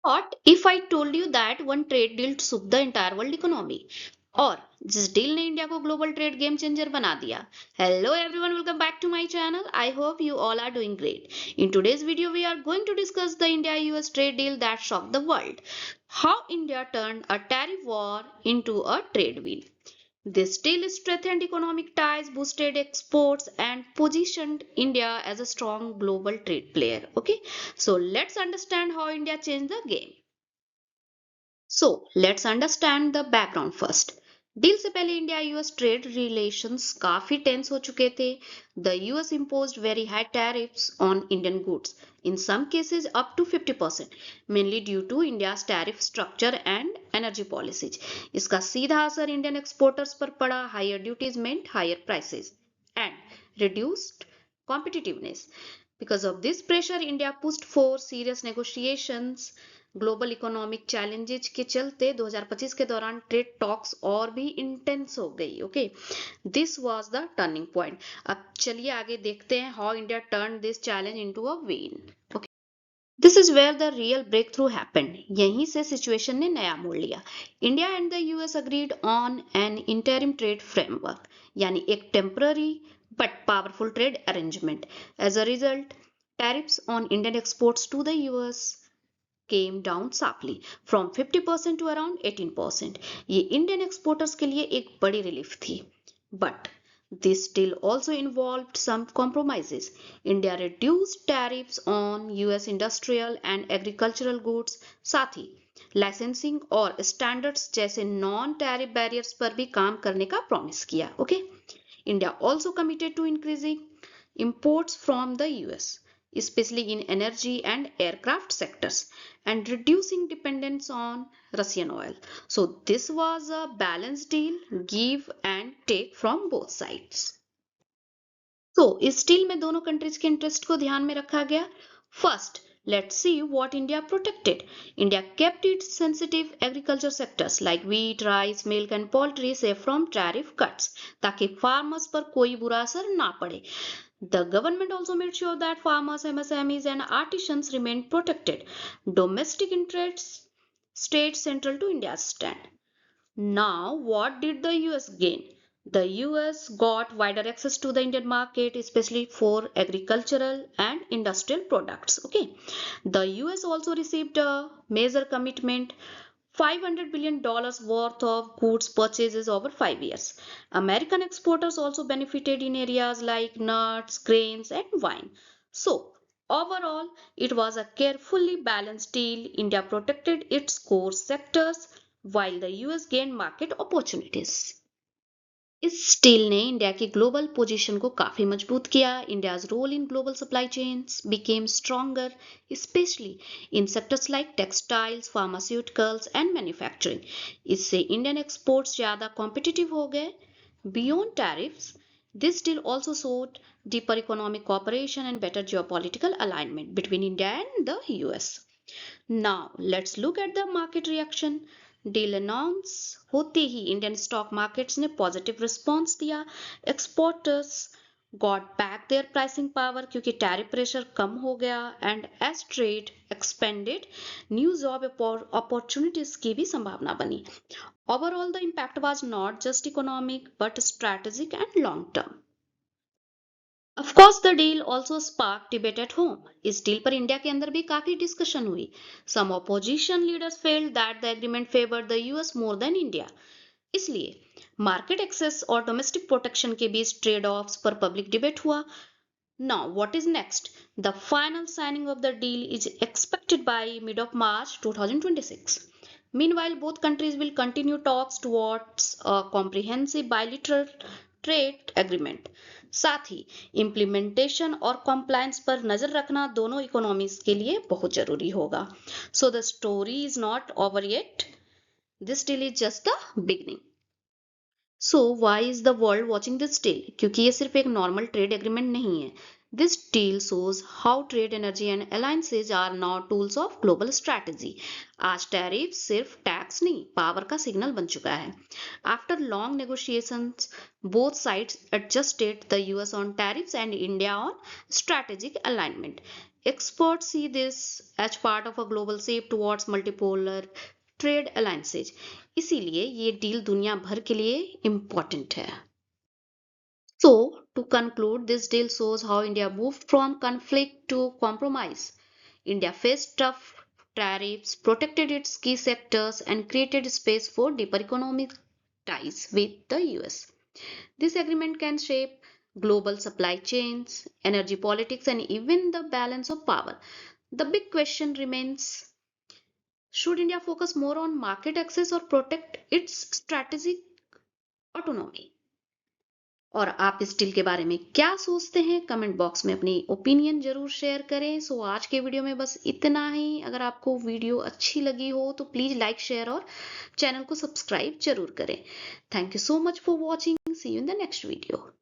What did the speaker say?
What if I told you that one trade deal shook the entire world economy? और जिस deal ने India को global trade game changer बना दिया. Hello everyone, welcome back to my channel. I hope you all are doing great. In today's video we are going to discuss the India US trade deal that shocked the world. How India turned a tariff war into a trade win. This deal strengthened economic ties, boosted exports, and positioned India as a strong global trade player. Okay, so let's understand how India changed the game. So let's understand the background first. Deal से पहले India US trade relations काफी tense हो चुके थे. The US imposed very high tariffs on Indian goods, in some cases up to 50%, mainly due to India's tariff structure and energy policies. इसका सीधा असर Indian exporters पर पड़ा. Higher duties meant higher prices and reduced competitiveness. Because of this pressure, India pushed for serious negotiations. Global economic challenges के चलते 2025 के दौरान trade talks और भी इंटेंस हो गई. Okay, this was the turning point. अब चलिए आगे देखते हैं how India turn this challenge into a win. Okay, this is where the real breakthrough happened. यहीं से सिचुएशन ने नया मोड़ लिया. India and the US agreed on an interim trade framework, यानी एक temporary but powerful trade arrangement. As a result, tariffs on Indian exports to the US came down sharply from 50% to around 18%. ये Indian exporters के लिए एक बड़ी relief थी. But this deal also involved some compromises. India reduced tariffs on US industrial and agricultural goods. साथ ही licensing और standards जैसे नॉन टैरिफ बैरियर्स पर भी काम करने का प्रॉमिस किया. Okay, India also committed to increasing imports from the US, especially in energy and aircraft sectors, and reducing dependence on Russian oil. So this was a balanced deal, give and take from both sides. So इस deal में दोनों countries के interest को ध्यान में रखा गया. First, let's see what India protected. India kept its sensitive agriculture sectors like wheat, rice, milk and poultry safe from tariff cuts, ताकि farmers पर कोई बुरा असर ना पड़े. The government also made sure that farmers, MSMEs and artisans remained protected. Domestic interests stayed central to India's stand. Now, what did the US gain? The US got wider access to the Indian market, especially for agricultural and industrial products. Okay, the US also received a major commitment, $500 billion worth of goods purchases over 5 years. American exporters also benefited in areas like nuts, grains, and wine. So, overall, it was a carefully balanced deal. India protected its core sectors while the US gained market opportunities. इस deal ने India की global position को काफी मजबूत किया. India's role in global supply chains became stronger, especially in sectors like textiles, pharmaceuticals and manufacturing. इससे Indian exports ज्यादा competitive हो गए. Beyond tariffs, this deal also showed deeper economic cooperation and better geopolitical alignment between India and the US. Now let's look at the market reaction. Deal announce होते ही Indian stock markets ने positive response दिया. Exporters got back their pricing power क्योंकि tariff pressure कम हो गया. And as trade expanded, new job opportunities की भी संभावना बनी. Overall the impact was not just economic but strategic and long term. Of course, the deal also sparked debate at home. इस deal पर India के अंदर भी काफी डिस्कशन हुई. Some opposition leaders felt that the agreement favored the US more than India. इसलिए market access और domestic protection के बीच ट्रेड ऑफ्स पर पब्लिक डिबेट हुआ. Now, what is next? The final signing of the deal is expected by mid of March 2026. Meanwhile, both countries will continue talks towards a comprehensive bilateral trade agreement. साथ ही implementation और compliance पर नजर रखना दोनों economies के लिए बहुत जरूरी होगा. So the story is not over yet. This deal is just the beginning. So why is the world watching this deal? क्योंकि ये सिर्फ एक नॉर्मल ट्रेड एग्रीमेंट नहीं है. This deal shows how trade, energy and alliances are now tools of global strategy. आज tariff सिर्फ tax नहीं, power का सिग्नल बन चुका है. After long negotiations, both sides adjusted, the US on tariffs and India on strategic alignment. Experts see this as part of a global shift towards multipolar trade alliances. इसीलिए ये deal दुनिया भर के लिए इम्पोर्टेंट है. So, to conclude, this deal shows how India moved from conflict to compromise. India faced tough tariffs, protected its key sectors, and created space for deeper economic ties with the US. This agreement can shape global supply chains, energy politics, and even the balance of power. The big question remains, should India focus more on market access or protect its strategic autonomy? और आप इस deal के बारे में क्या सोचते हैं comment box में अपनी ओपिनियन जरूर शेयर करें. सो आज के वीडियो में बस इतना ही. अगर आपको वीडियो अच्छी लगी हो तो प्लीज लाइक शेयर और चैनल को सब्सक्राइब जरूर करें. Thank you so much for watching. See you in the next video.